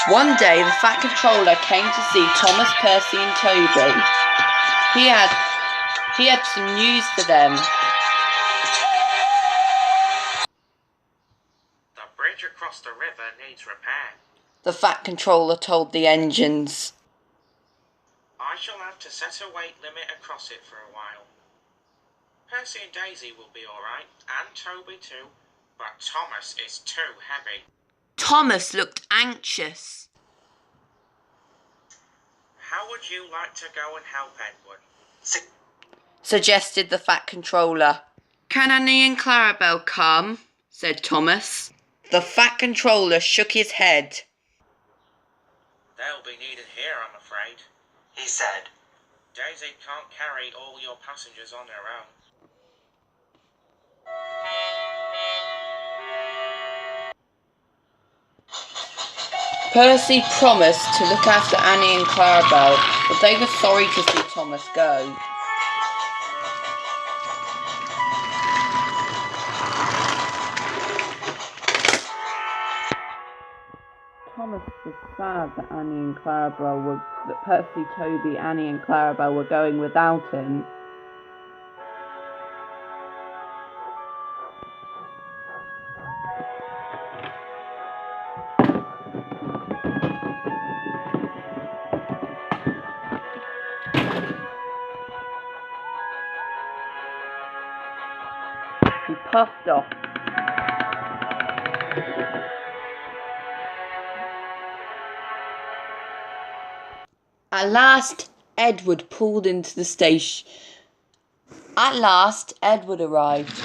One day, the Fat Controller came to see Thomas, Percy and Toby. He had some news for them. The bridge across the river needs repair, The Fat Controller told the engines. I shall have to set a weight limit across it for a while. Percy and Daisy will be alright, and Toby too, but Thomas is too heavy. Thomas looked anxious. How would you like to go and help Edward? Suggested the Fat Controller. Can Annie and Clarabelle come? Said Thomas. The Fat Controller shook his head. They'll be needed here, I'm afraid, he said. Daisy can't carry all your passengers on her own. Percy promised to look after Annie and Clarabelle, but they were sorry to see Thomas go. Thomas was sad that Percy, Toby, Annie and Clarabelle were going without him. He puffed off. At last, Edward pulled into the station. At last, Edward arrived.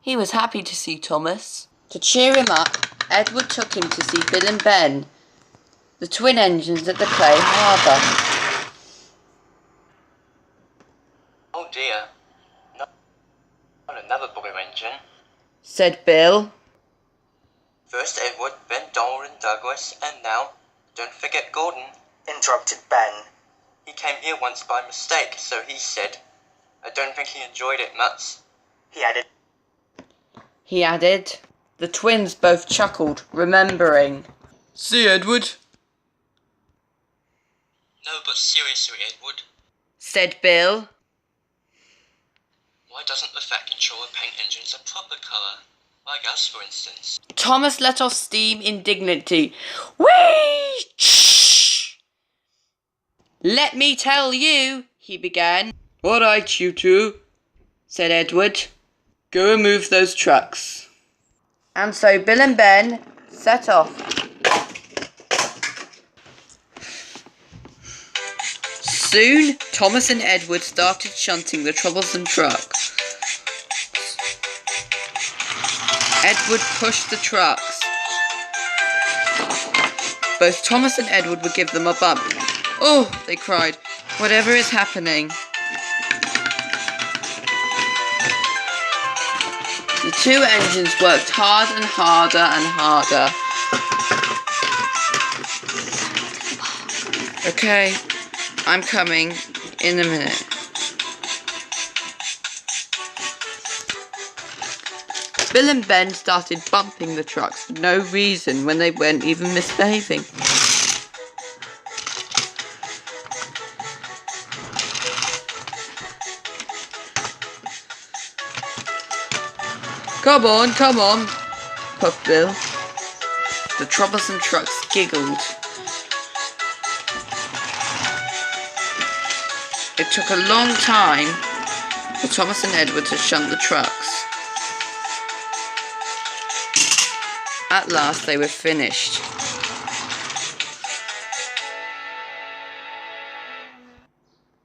He was happy to see Thomas. To cheer him up, Edward took him to see Bill and Ben, the twin engines at the Clay Harbour. Oh dear, not another boiler engine, said Bill. First Edward, then Donald and Douglas, and now, don't forget Gordon, interrupted Ben. He came here once by mistake, so he said. I don't think he enjoyed it much, he added. The twins both chuckled, remembering. See, Edward? No, but seriously, Edward, said Bill. Why doesn't the Fat Controller paint engines a proper colour? Like us, for instance. Thomas let off steam indignantly. Whee! Shh! Let me tell you, he began. All right, you two, said Edward. go and move those trucks. And so Bill and Ben set off. Soon, Thomas and Edward started shunting the troublesome truck. Edward pushed the trucks. Both Thomas and Edward would give them a bump. Oh, they cried. Whatever is happening? The two engines worked hard and harder and harder. Okay, I'm coming in a minute. Bill and Ben started bumping the trucks for no reason when they weren't even misbehaving. Come on, puffed Bill. The troublesome trucks giggled. It took a long time for Thomas and Edward to shunt the trucks. At last they were finished.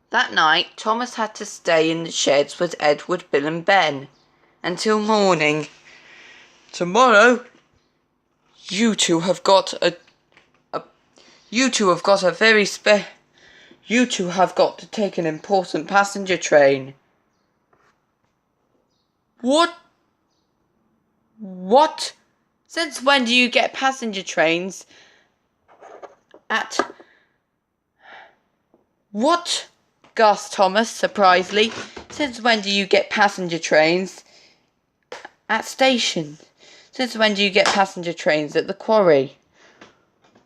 That night, Thomas had to stay in the sheds with Edward, Bill and Ben until morning. Tomorrow, you two have got to take an important passenger train. What? Since when do you get passenger trains at... What? Gasped Thomas, surprisedly. Since when do you get passenger trains at stations? Since when do you get passenger trains at the quarry?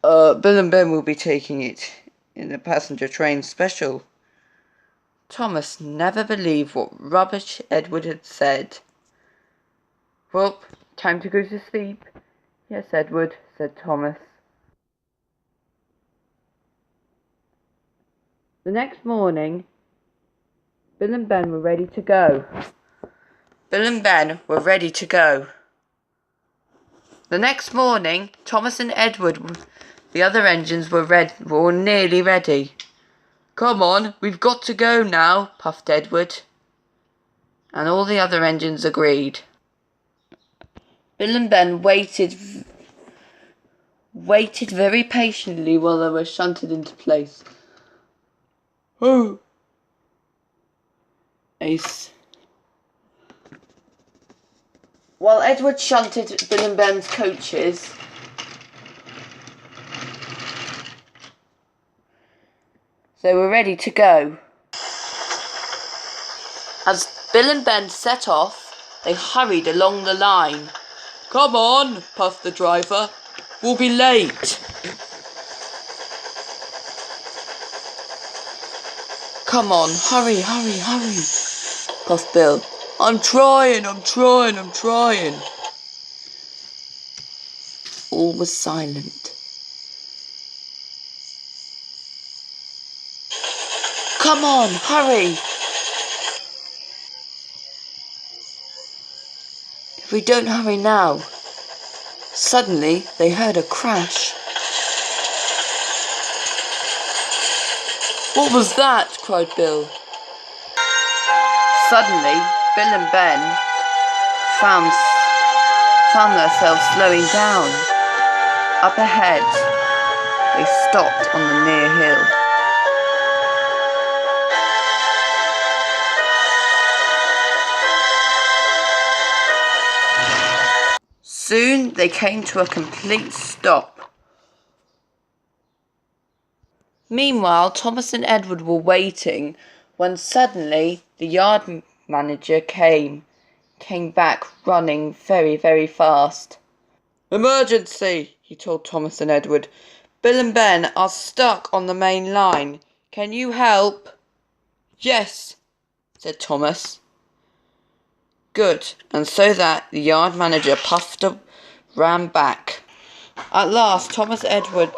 Bill and Ben will be taking it in the passenger train special. Thomas never believed what rubbish Edward had said. Well, time to go to sleep. Yes, Edward, said Thomas. The next morning, Bill and Ben were ready to go. The next morning, Thomas and Edward, the other engines were nearly ready. Come on, we've got to go now, puffed Edward. And all the other engines agreed. Bill and Ben waited very patiently while they were shunted into place. Oh, Ace. While Edward shunted Bill and Ben's coaches, they were ready to go. As Bill and Ben set off, they hurried along the line. Come on, puffed the driver. We'll be late. Come on, hurry, puffed Bill. I'm trying. All was silent. Come on, hurry. If we don't hurry now. Suddenly, they heard a crash. What was that? Cried Bill. Suddenly, Bill and Ben found themselves slowing down. Up ahead, they stopped on the near hill. Soon they came to a complete stop. Meanwhile, Thomas and Edward were waiting when suddenly the yard manager came back running very, very fast. Emergency, he told Thomas and Edward. Bill and Ben are stuck on the main line. Can you help? Yes, said Thomas. Good, and so that the yard manager puffed up, ran back. At last, Thomas, Edward,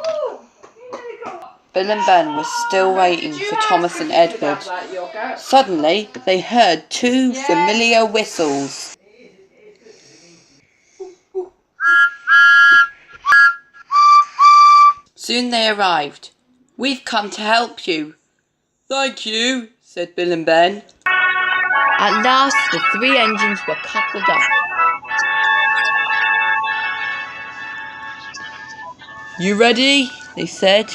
Bill and Ben were still waiting for Thomas and Edward. Suddenly, they heard two familiar whistles. Soon they arrived. We've come to help you. Thank you, said Bill and Ben. At last, the three engines were coupled up. You ready? They said.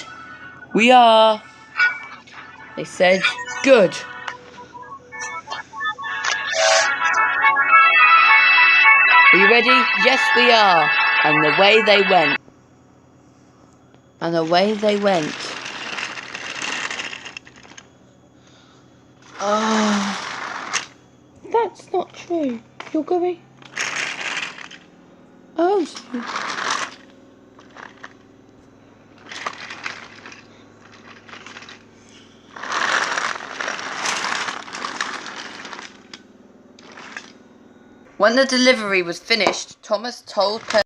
We are. They said, good. Are you ready? Yes, we are. And away they went. That's not true. You're going. Oh. When the delivery was finished, Thomas told